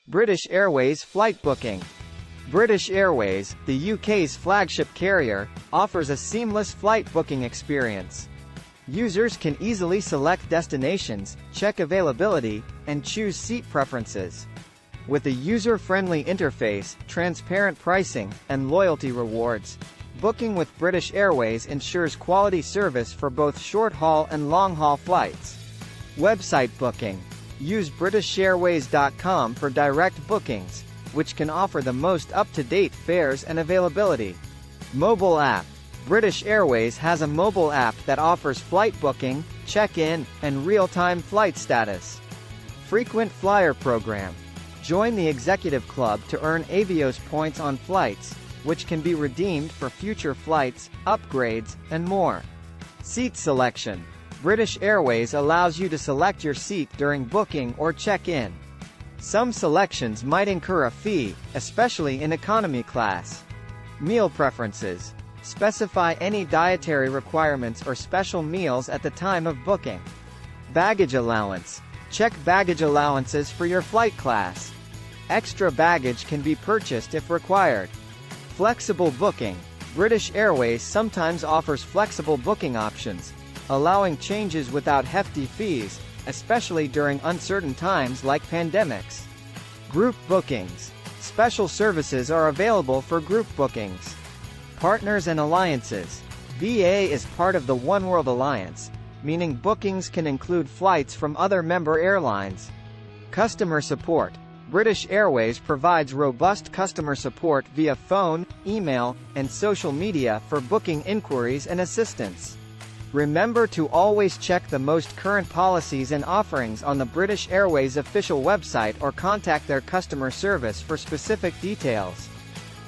British Airways flight booking. British Airways, the UK's flagship carrier, offers a seamless flight booking experience. Users can easily select destinations, check availability, and choose seat preferences. With a user-friendly interface, transparent pricing, and loyalty rewards, booking with British Airways ensures quality service for both short-haul and long-haul flights. Website booking. Use britishairways.com for direct bookings, which can offer the most up-to-date fares and availability. Mobile app. British Airways has a mobile app that offers flight booking, check-in, and real-time flight status. Frequent flyer program. Join the executive club to earn Avios points on flights, which can be redeemed for future flights, upgrades, and more. Seat selection. British Airways allows you to select your seat during booking or check-in. Some selections might incur a fee, especially in economy class. Meal preferences. Specify any dietary requirements or special meals at the time of booking. Baggage allowance. Check baggage allowances for your flight class. Extra baggage can be purchased if required. Flexible booking. British Airways sometimes offers flexible booking options, allowing changes without hefty fees, especially during uncertain times like pandemics. Group bookings. Special services are available for group bookings. Partners and alliances. BA is part of the Oneworld Alliance, meaning bookings can include flights from other member airlines. Customer support. British Airways provides robust customer support via phone, email, and social media for booking inquiries and assistance. Remember to always check the most current policies and offerings on the British Airways official website or contact their customer service for specific details.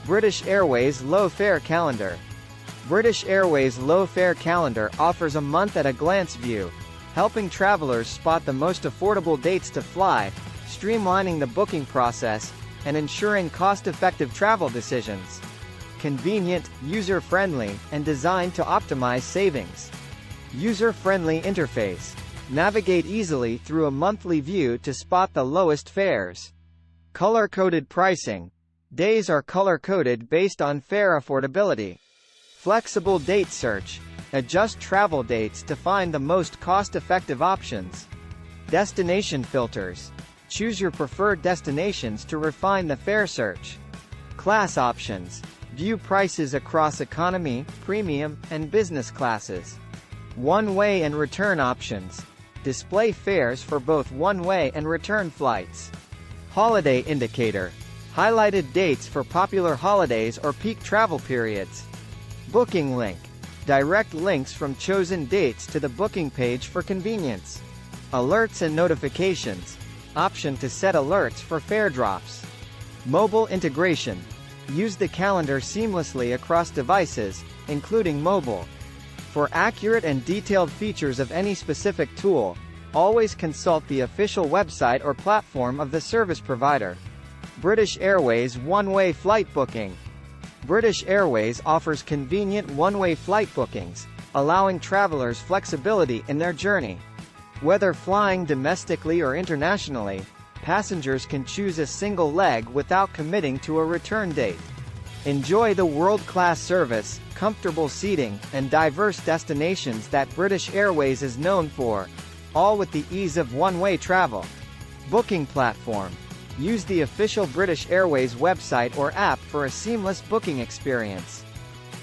British Airways Low Fare Calendar. British Airways Low Fare Calendar offers a month-at-a-glance view, helping travelers spot the most affordable dates to fly, streamlining the booking process, and ensuring cost-effective travel decisions. Convenient, user-friendly, and designed to optimize savings. User-friendly interface. Navigate easily through a monthly view to spot the lowest fares. Color-coded pricing. Days are color-coded based on fare affordability. Flexible date search. Adjust travel dates to find the most cost-effective options. Destination filters. Choose your preferred destinations to refine the fare search. Class options. View prices across economy, premium, and business classes. One-way and return options. Display fares for both one-way and return flights. Holiday indicator. Highlighted dates for popular holidays or peak travel periods. Booking link. Direct links from chosen dates to the booking page for convenience. Alerts and notifications. Option to set alerts for fare drops. Mobile integration. Use the calendar seamlessly across devices, including mobile. For accurate and detailed features of any specific tool, always consult the official website or platform of the service provider. British Airways One-Way Flight Booking. British Airways offers convenient one-way flight bookings, allowing travelers flexibility in their journey. Whether flying domestically or internationally, passengers can choose a single leg without committing to a return date. Enjoy the world-class service, comfortable seating, and diverse destinations that British Airways is known for, all with the ease of one-way travel. Booking platform. Use the official British Airways website or app for a seamless booking experience.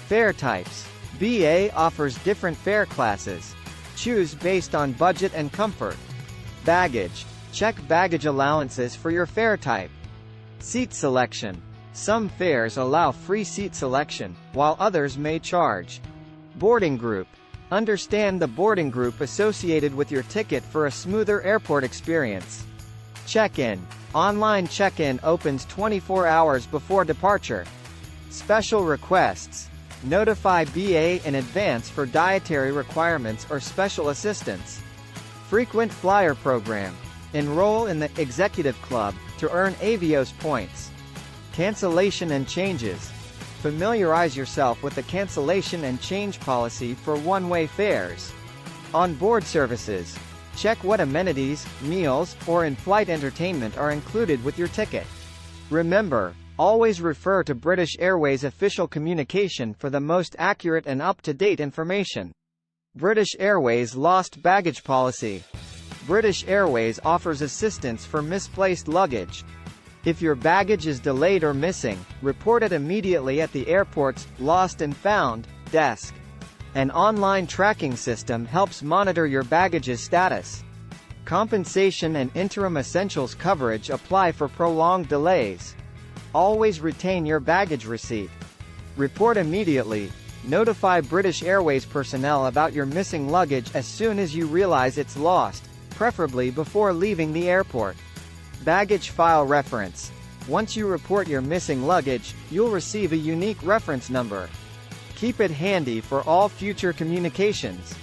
Fare types. BA offers different fare classes. Choose based on budget and comfort. Baggage. Check baggage allowances for your fare type. Seat selection. Some fares allow free seat selection, while others may charge. Boarding group. Understand the boarding group associated with your ticket for a smoother airport experience. Check-in. Online check-in opens 24 hours before departure. Special requests. Notify BA in advance for dietary requirements or special assistance. Frequent flyer program. Enroll in the Executive Club to earn Avios points. Cancellation and changes. Familiarize yourself with the cancellation and change policy for one-way fares. On-board services. Check what amenities, meals, or in-flight entertainment are included with your ticket. Remember, always refer to British Airways official communication for the most accurate and up-to-date information. British Airways Lost Baggage Policy. British Airways offers assistance for misplaced luggage. If your baggage is delayed or missing, report it immediately at the airport's Lost and Found desk. An online tracking system helps monitor your baggage's status. Compensation and interim essentials coverage apply for prolonged delays. Always retain your baggage receipt. Report immediately. Notify British Airways personnel about your missing luggage as soon as you realize it's lost, preferably before leaving the airport. Baggage file reference. Once you report your missing luggage, you'll receive a unique reference number. Keep it handy for all future communications.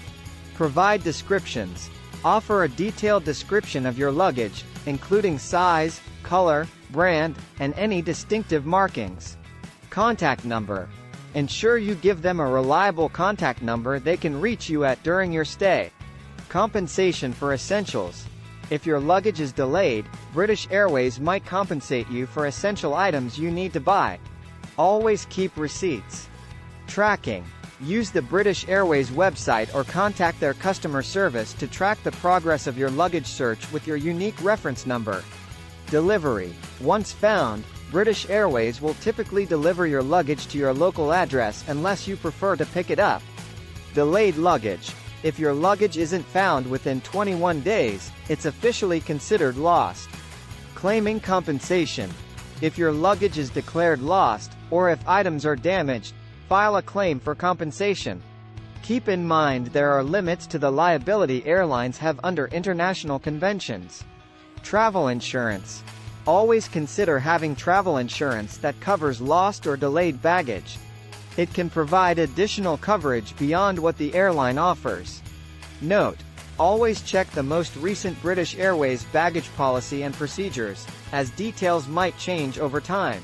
Provide descriptions. Offer a detailed description of your luggage, including size, color, brand, and any distinctive markings. Contact number. Ensure you give them a reliable contact number they can reach you at during your stay. Compensation for essentials. If your luggage is delayed, British Airways might compensate you for essential items you need to buy. Always keep receipts. Tracking. Use the British Airways website or contact their customer service to track the progress of your luggage search with your unique reference number. Delivery. Once found, British Airways will typically deliver your luggage to your local address unless you prefer to pick it up. Delayed luggage. If your luggage isn't found within 21 days, it's officially considered lost. Claiming compensation. If your luggage is declared lost, or if items are damaged, file a claim for compensation. Keep in mind there are limits to the liability airlines have under international conventions. Travel insurance. Always consider having travel insurance that covers lost or delayed baggage. It can provide additional coverage beyond what the airline offers. Note: always check the most recent British Airways baggage policy and procedures, as details might change over time.